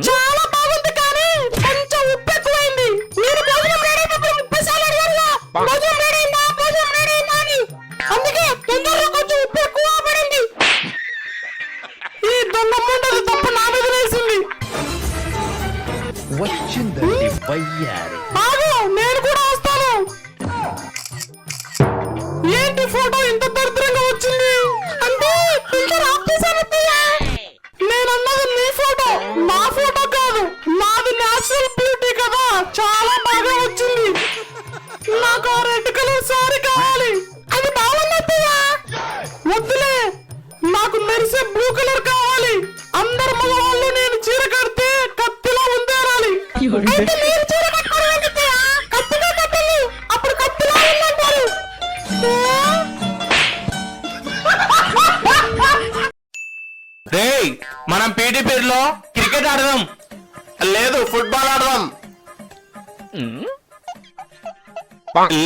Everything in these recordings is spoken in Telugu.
చాలా బాగుంది కానీ కొంచెం ఉప్పు ఎక్కువైంది. మీరు భోజనం రెడీ అయినప్పుడు 30 సార్లు అడిగారుగా భోజనం రెడీ అయిందా భోజనం రెడీ అయిందా అని. అందుకే తొందరగా కొంచెం ఉప్పు ఎక్కువ పడింది. ఈ దొంగ ముండలు తప్పు నా మీద వేసింది. వచ్చిందండి వయ్యారి. బాగు నేను కూడా వస్తాను. ఏంటి ఫోటో ఇంత దరిద్రంగా వచ్చింది అంటే ఫిల్టర్ ఆఫ్ చేశాను. నేనన్నది నీ ఫోటో నా ఫోటో కాదు. నాది నేచురల్ బ్యూటీ కదా చాలా బాగా వచ్చింది. నాకు ఆ రెడ్ కలర్ సారీ కావాలి. అది బాగున్నట్టుగా వద్దులే నాకు మెరిసే బ్లూ కలర్ కావాలి. అందరు మగవాళ్ళు నేను చీర కడితే కత్తిలా ఉందేరాలి. అయితే మీరు చీర కట్టుకోవడం ఎందుకయ్యా? కత్తిగా కట్టాలి అప్పుడు కత్తిలా ఉందంటారు. రేయ్ మనం పీటీ పీరియడ్ లో క్రికెట్ ఆడదాం. లేదు ఫుట్బాల్ ఆడదాం.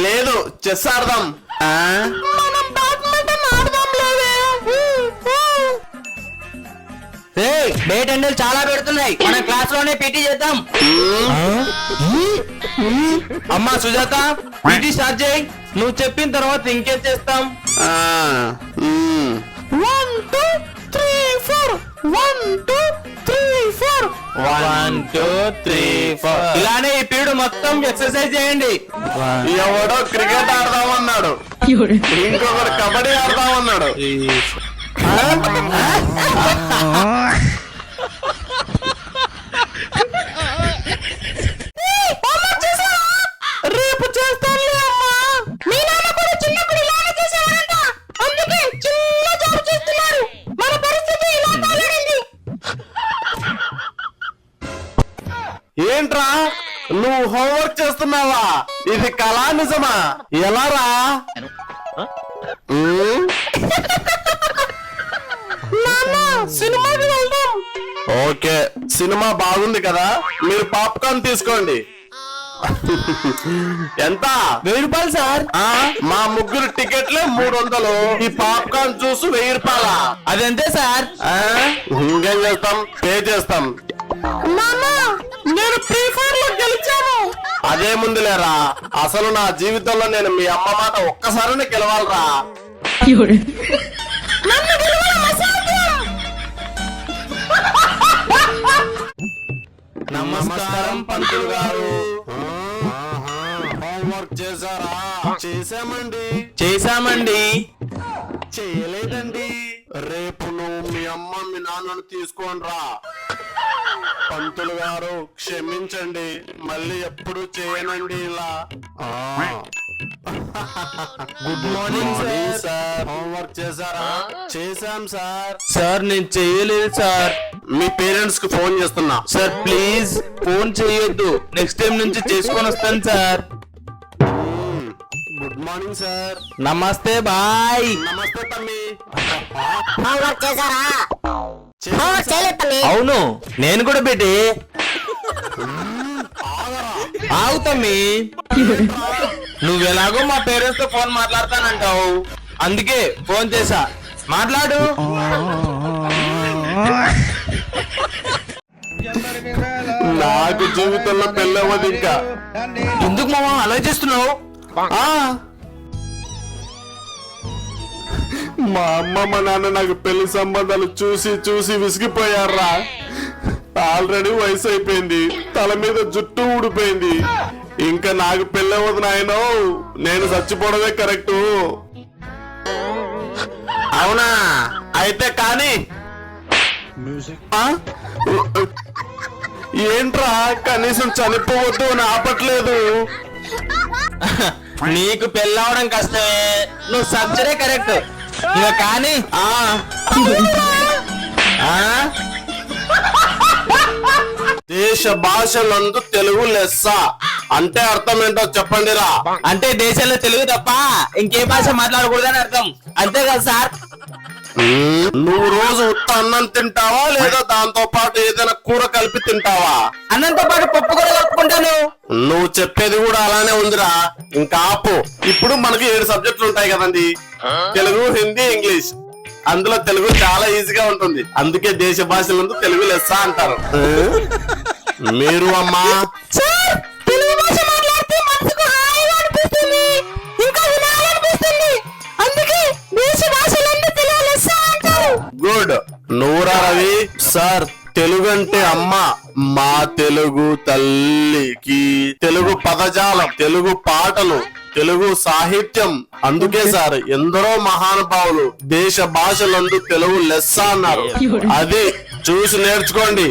లేదు చెస్ ఆడదాం. మనం బ్యాడ్మింటన్ ఆడదాం లేవే. రేయ్ బయట ఎండలు చాలా పెడుతున్నాయి. మన క్లాస్ లోనే పీటీ చేద్దాం. అమ్మా సుజాత పీటీ స్టార్ట్ చేయి. నువ్వు చెప్పిన తర్వాత ఇంకేం చేస్తాం. 1 2 3 4 1 2 3 4 1 2 3 4 ఇలానే ఈ పీరియడ్ మొత్తం ఎక్సర్సైజ్ చేయండి. ఎవడో క్రికెట్ ఆడదామన్నాడు, ఇంకొకడు కబడ్డీ ఆడదామన్నాడు. రేపు చేస్తానులే అమ్మా. మీ నాన్న కూడా చిన్నప్పుడు ఇలానే చేసేవారంట. అందుకే చిన్న జాబ్ చేస్తున్నారు. మన పరిస్థితి ఇలా తయారైంది. ఏంట్రా నువ్వు హోంవర్క్ చేస్తున్నావా? ఇది కళా నిజమా? ఎలా రా? నాన్న సినిమాకి వెళ్దాం. ఓకే సినిమా బాగుంది కదా, మీరు పాప్కార్న్ తీసుకోండి. ఎంత? 1000 రూపాయలు సార్. మా ముగ్గురు టికెట్లే 300. ఈ పాప్కార్న్ జ్యూస్ 1000 రూపాయలా? అదంతే సార్. ఇంకేం చేస్తాం, పే చేస్తాం. నాన్న నేను ఫ్రీ ఫైర్ లో గెలిచాను. అదే ముందులేరా, అసలు నా జీవితంలో నేను మీ అమ్మ మాట ఒక్కసారి గెలవాలరా. నన్ను గెలవాలి మసాలా. నమస్కారం పంతులు గారు. హోంవర్క్ చేశారా? చేశామండి. చేయలేదండి. రేపు నువ్వు మీ అమ్మ మీ నాన్నను తీసుకొని రా. పంతులు గారు క్షమించండి, మళ్ళీ ఎప్పుడు చేయనండి ఇలా. Good morning sir. హోంవర్క్ చేశారా? చేశాం సార్. సార్ నేను చేయలేదు సార్. మీ పేరెంట్స్ కి ఫోన్ చేస్తున్నా. సార్ ప్లీజ్ ఫోన్ చేయొద్దు. నెక్స్ట్ టైం నుంచి చేసుకొని వస్తాను సార్. Good morning sir. నమస్తే బాయ్. నమస్తే తమ్మి. హోంవర్క్ చేశారా? హోంవర్క్ చేయలేదు తమ్మి. అవును నేను కూడా పెట్టి ఆగుతమ్మి. నువ్వు ఎలాగో మా పేరెంట్స్ తో ఫోన్ మాట్లాడతానంటావు, అందుకే ఫోన్ చేసా. మాట్లాడు. నాకు జీవితంలో పెళ్ళవదు ఇంకా. ఎందుకు మామ అలా చేస్తున్నావు? మా అమ్మ మా నాన్న నాకు పెళ్లి సంబంధాలు చూసి చూసి విసిగిపోయారా. ఆల్రెడీ వయసు అయిపోయింది, తల మీద జుట్టు ఊడిపోయింది. ఇంకా నాకు పెళ్ళవదు నాయనో, నేను చచ్చిపోవడమే కరెక్ట్. అవునా? అయితే కానీ ఏంట్రా కనీసం చనిపోవద్దు అని ఆపట్లేదు. నీకు పెళ్ళవడం కష్టమే, నువ్వు సర్జరీ కరెక్ట్. ఇక కానీ దేశ భాషలందు తెలుగు లెస్స అంటే అర్థం ఏంటో చెప్పండి రా. అంటే దేశంలో తెలుగు తప్ప ఇంకే భాష మాట్లాడకూడదని అర్థం, అంతే కదా సార్? నువ్వు రోజు ఉత్త అన్నం తింటావా లేదా దాంతో పాటు ఏదైనా కూర కలిపి తింటావా? అన్నంతో పాటు పప్పు కూడా కలుపుకుంటాను. నువ్వు చెప్పేది కూడా అలానే ఉందిరా. ఇంకా ఆపు. ఇప్పుడు మనకి 7 సబ్జెక్టులు ఉంటాయి కదండి, తెలుగు హిందీ ఇంగ్లీష్. అందులో తెలుగు చాలా ఈజీగా ఉంటుంది. అందుకే దేశ భాషలందు తెలుగు లెస్స అంటారు. మీరు అమ్మా సార్ తెలుగు భాష మాట్లాడితే మనసుకు హాయిగా అనిపిస్తుంది, ఇంకా వినాలనిపిస్తుంది. అందుకే దేశ భాషలన్నీ తెలుగు లెస్స అంటారు. గుడ్. నూరా రవి సార్, తెలుగు అంటే అమ్మ. మా తెలుగు తల్లికి తెలుగు పదజాలం, తెలుగు పాటలు, తెలుగు సాహిత్యం. అందుకే సార్ ఎందరో మహానుభావులు దేశ భాషలందు తెలుగు లెస్స అన్నారు. అది చూసి నేర్చుకోండి.